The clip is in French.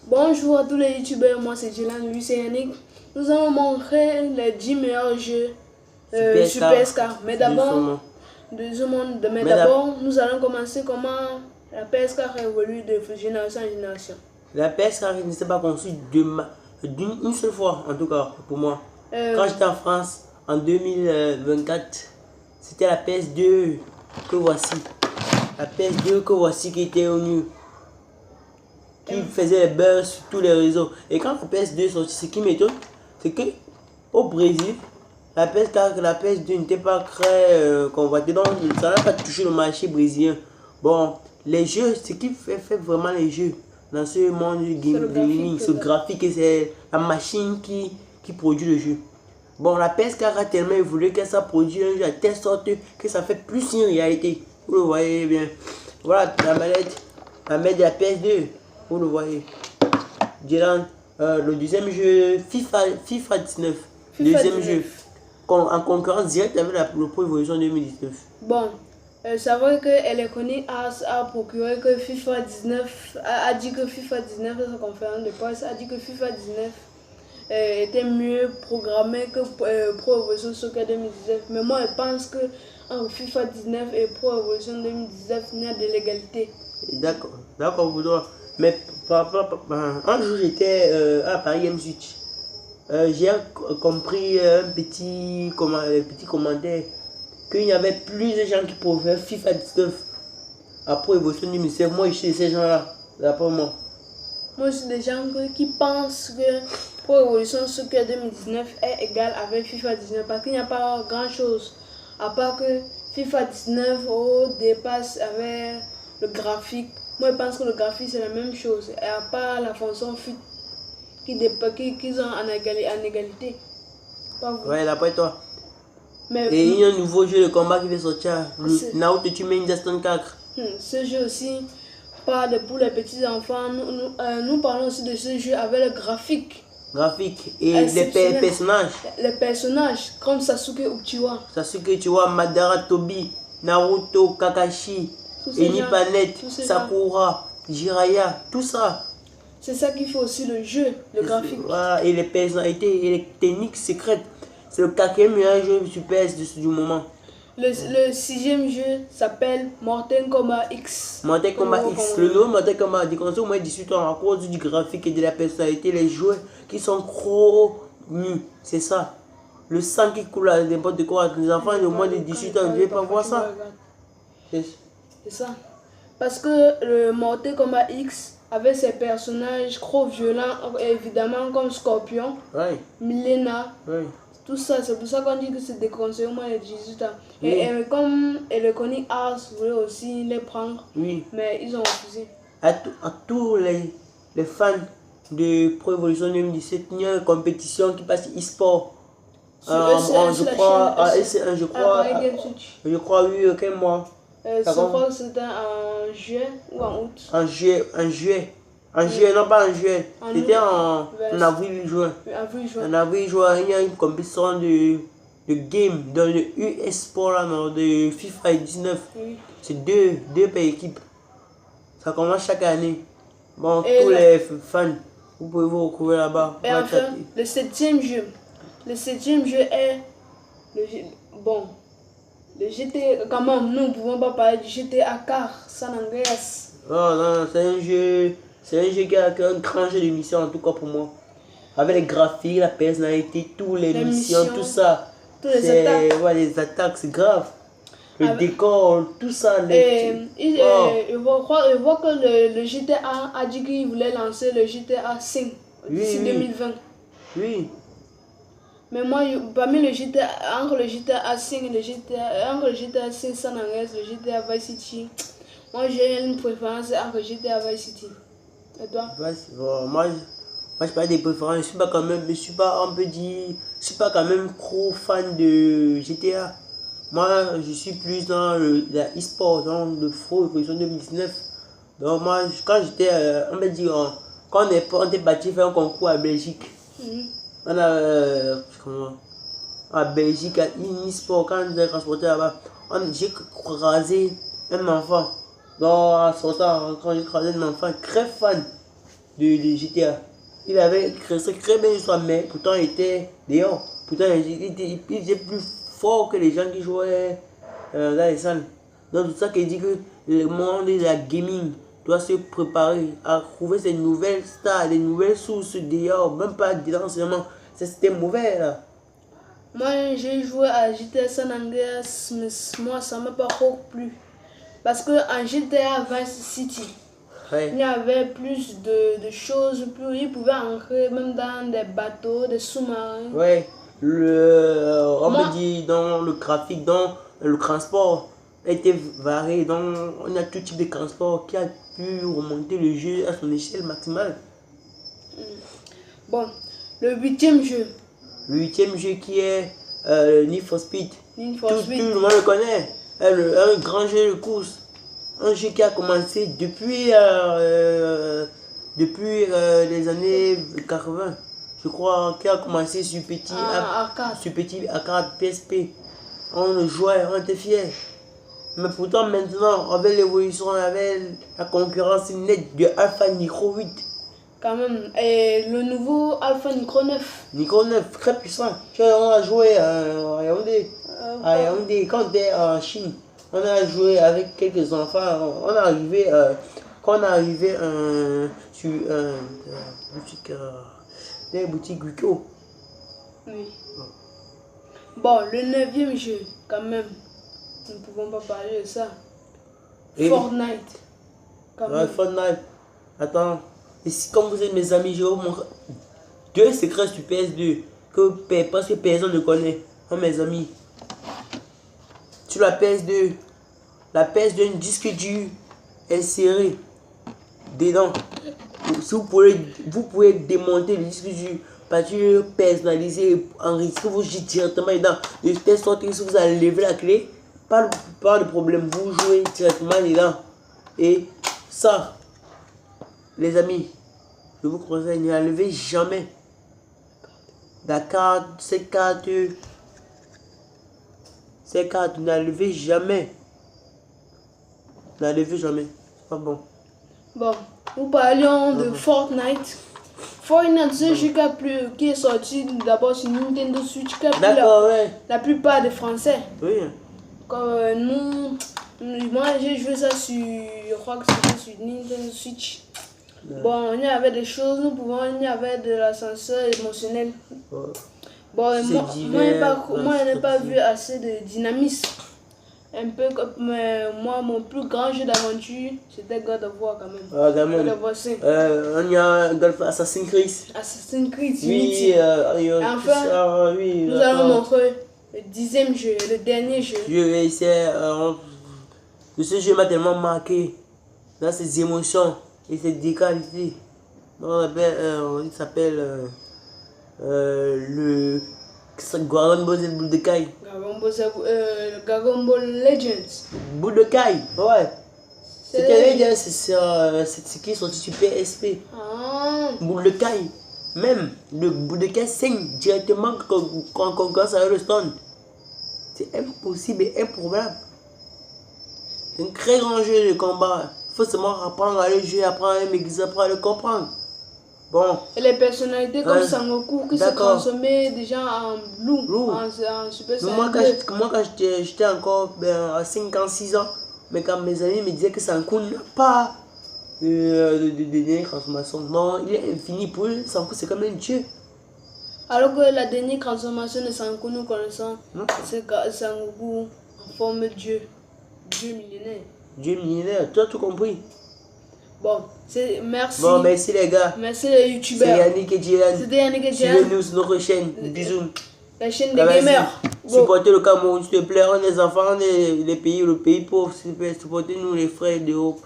Bonjour à tous les youtubeurs, moi c'est Dylan, lui c'est Yannick. Nous allons montrer les 10 meilleurs jeux sur PS4. Mais d'abord, nous allons commencer comment la PS4 évolue de génération en génération. La PS4 ne s'est pas conçue d'une seule fois, en tout cas pour moi. Quand j'étais en France en 2024, c'était la PS2 que voici. La PS2 que voici qui était au nu, qui faisait les buzz sur tous les réseaux. Et quand la PS2 est sortie, ce qui m'étonne, c'est que au Brésil, la PS4, la PS2 n'était pas très convoitée, donc ça n'a pas touché le marché brésilien. Bon, les jeux, ce qui fait vraiment les jeux dans ce monde du gaming, ce graphique, et c'est la machine qui produit le jeu. Bon, la PS4 a tellement évolué que ça produit un jeu à telle sorte que ça fait plus une réalité. Vous le voyez bien. Voilà la manette de la PS2. Vous le voyez. Dylan, le deuxième jeu, FIFA 19. Deuxième jeu. En concurrence directe avec la Pro Evolution 2019. Bon, c'est vrai qu'elle est connue a procuré que FIFA 19, a dit que FIFA 19 dans sa conférence de presse, a dit que FIFA 19 était mieux programmé que Pro Evolution Soccer 2019. Mais moi je pense que entre FIFA 19 et Pro Evolution 2019, il y a de l'égalité. D'accord, vous doit. Mais un jour j'étais à Paris Game Switch. J'ai compris un petit commentaire qu'il y avait plus de gens qui pouvaient FIFA 19 à Pro Evolution 2019. Moi je suis de ces gens-là, d'après moi. Moi je suis des gens qui pensent que Pro Evolution Soccer 2019 est égal avec FIFA 19 parce qu'il n'y a pas grand chose. À part que FIFA 19 dépasse avec le graphique. Moi je pense que le graphique c'est la même chose. Et à part la fonction FUT qu'ils ont en égalité. Ouais, d'après toi. Mais, et il y a un nouveau jeu de combat qui va sortir, Naruto Ultimate Instant 4. Ce jeu aussi parle pour les petits enfants. Nous parlons aussi de ce jeu avec le graphique. Et les personnages. Les personnages comme Sasuke Uchiwa. Sasuke Uchiwa, Madara Tobi, Naruto, Kakashi, Enipanet, Sakura, Jiraiya, tout ça. C'est ça qui fait aussi le jeu, le graphique. Voilà, et les personnalités et les techniques secrètes. C'est le quatrième meilleur jeu sur PS du moment. Le sixième jeu s'appelle Mortal Kombat X. Mortal Kombat X. Le nouveau Mortal Kombat a commencé au moins 18 ans à cause du graphique et de la personnalité. Les joueurs qui sont trop nus. C'est ça. Le sang qui coule à n'importe quoi. Les enfants de moins de 18 ans ne veulent pas voir ça. C'est ça. Parce que le Mortal Kombat X avait ses personnages trop violents, évidemment, comme Scorpion, Milena. Tout ça, c'est pour ça qu'on dit que c'est déconseillé au moins de 18 ans. Et comme Electronic Arts voulait aussi les prendre, mais ils ont refusé. À tous les fans de Pro Evolution 2017, il y a une compétition qui passe e-sport. Je crois, oui, quel mois? Je crois que c'était en juin ou en août. En juillet, non pas en juillet. C'était en avril-juin. En avril-juin, il y a une compétition de game dans le US Sport de FIFA 19. C'est deux par équipe. Ça commence chaque année. Bon, tous les fans, vous pouvez vous retrouver là-bas. Et enfin, le septième jeu. Le septième jeu est le GTA. Quand même, nous ne pouvons pas parler du GTA car San Andreas. Oh non, c'est un jeu qui a un grand jeu de mission en tout cas pour moi. Avec les graphiques, la personnalité, toutes les missions, tout ça. Les attaques, c'est grave. Le décor, tout ça. Je vois que le GTA a dit qu'il voulait lancer le GTA 5 d'ici 2020. Oui. Mais moi, parmi entre le GTA 5 et le GTA 5 San Andreas, le GTA Vice City, moi j'ai une préférence entre GTA Vice City. Et toi? Moi je parle des préférences, je suis pas quand même trop fan de GTA. Moi je suis plus dans la e-sport, dans le Pro Evolution 2019. Donc moi quand j'étais, on peut dire, quand on est parti faire un concours à Belgique, on a à Belgique, à e-sport, quand on nous a transporté là-bas, j'ai croisé un enfant. Donc, quand j'ai croisé un enfant très fan de GTA. Il avait créé très bien l'histoire, mais pourtant il était dehors. Pourtant il était plus fort que les gens qui jouaient dans les salles. Donc c'est ça qui dit que le monde de la gaming doit se préparer à trouver ces nouvelles stars, des nouvelles sources dehors, même pas dedans seulement. C'était mauvais là. Moi j'ai joué à GTA San Andreas, mais moi ça m'a pas trop plu. Parce que en GTA Vice City, Ouais. il y avait plus de choses, plus ils pouvaient entrer même dans des bateaux, des sous-marins. Ouais, on me dit dans le graphique, dans le transport a été varié, donc on a tout type de transport qui a pu remonter le jeu à son échelle maximale. Bon, le 8e jeu. Le 8e jeu qui est Need for Speed. Need Tout for Speed. le monde le connaît. Un grand jeu de course. Un jeu qui a commencé depuis les années 80. Je crois qu'il a commencé sur petit arcade PSP. On le jouait, on était fiers. Mais pourtant maintenant, avec l'évolution, avec la concurrence nette de Alpha Nitro 8. Quand même, et le nouveau Alpha Nitro 9. Nitro 9, très puissant. On a joué à Yaoundé, quand on était en Chine. On a joué avec quelques enfants. On est arrivé, quand on est arrivé sur des boutiques Wiko. Oui. Bon, le 9e jeu, quand même. Nous ne pouvons pas parler de ça. Et Fortnite. Quand même. Fortnite. Attends. Ici, comme vous êtes mes amis, je vais vous montrer 2 secrets sur PS2 parce que personne ne connaît. Oh, mes amis. Sur la PS2, un disque dur est serré dedans. Si vous pouvez démonter le disque dur, partir personnaliser, enregistrer vos jeux directement dedans. De telle sorte que si vous allez lever la clé, pas de problème, vous jouez directement dedans. Et ça, les amis, je vous conseille, ne la levez jamais. Ces cartes, ne la levez jamais. Ne la levez jamais. C'est pas bon. Bon, nous parlions de Fortnite. Fortnite, c'est un jeu qui est sorti d'abord sur Nintendo Switch. D'accord, ouais. La plupart des Français. Oui. Comme moi j'ai joué ça sur, je crois que c'était sur Nintendo Switch. Ouais. Bon, il y avait des choses, il y avait de l'ascenseur émotionnel. Ouais. Bon, moi je n'ai pas vu assez de dynamisme. Un peu comme moi, mon plus grand jeu d'aventure, c'était God of War quand même. Ah, God of War 5. On y a Assassin's Creed. Assassin's Creed, oui. Enfin, oui, nous allons montrer le 10e jeu, le dernier jeu. Ce jeu m'a tellement marqué dans ses émotions et ses décalités. Il s'appelle le Dragon Ball Z Budokai. Dragon Ball Legends. Budokai, ouais. C'était Legends, c'est ce qui est sorti sur PSP. Budokai. Même le Budokai 5 directement en concurrence avec le Stone. C'est impossible et improbable. C'est un très grand jeu de combat. Il faut seulement apprendre à le jouer, apprendre à maîtriser, apprendre à le comprendre. Bon. Et les personnalités comme Sangoku qui se transformaient déjà en Blue. En Super Saiyan. Moi quand j'étais encore à 5 ans, 6 ans, mais quand mes amis me disaient que Sangoku n'a pas de dernière transformation. Non, il est infini pour eux. Sangoku c'est comme un dieu. Alors que la dernière transformation de Sangoku, nous connaissons, c'est Sangoku en forme de Dieu. Dieu millénaire. Dieu millénaire, tu as tout compris. Bon, merci. Bon, merci les gars. Merci les youtubeurs. C'est Yannick et Dylan. C'était Yannick et Dylan. Suivez-nous sur notre chaîne. Bisous. La chaîne des gamers. Supportez le Cameroun, s'il te plaît. On est les enfants, on est le pays pauvre. S'il te plaît, supportez-nous les frères d'Europe.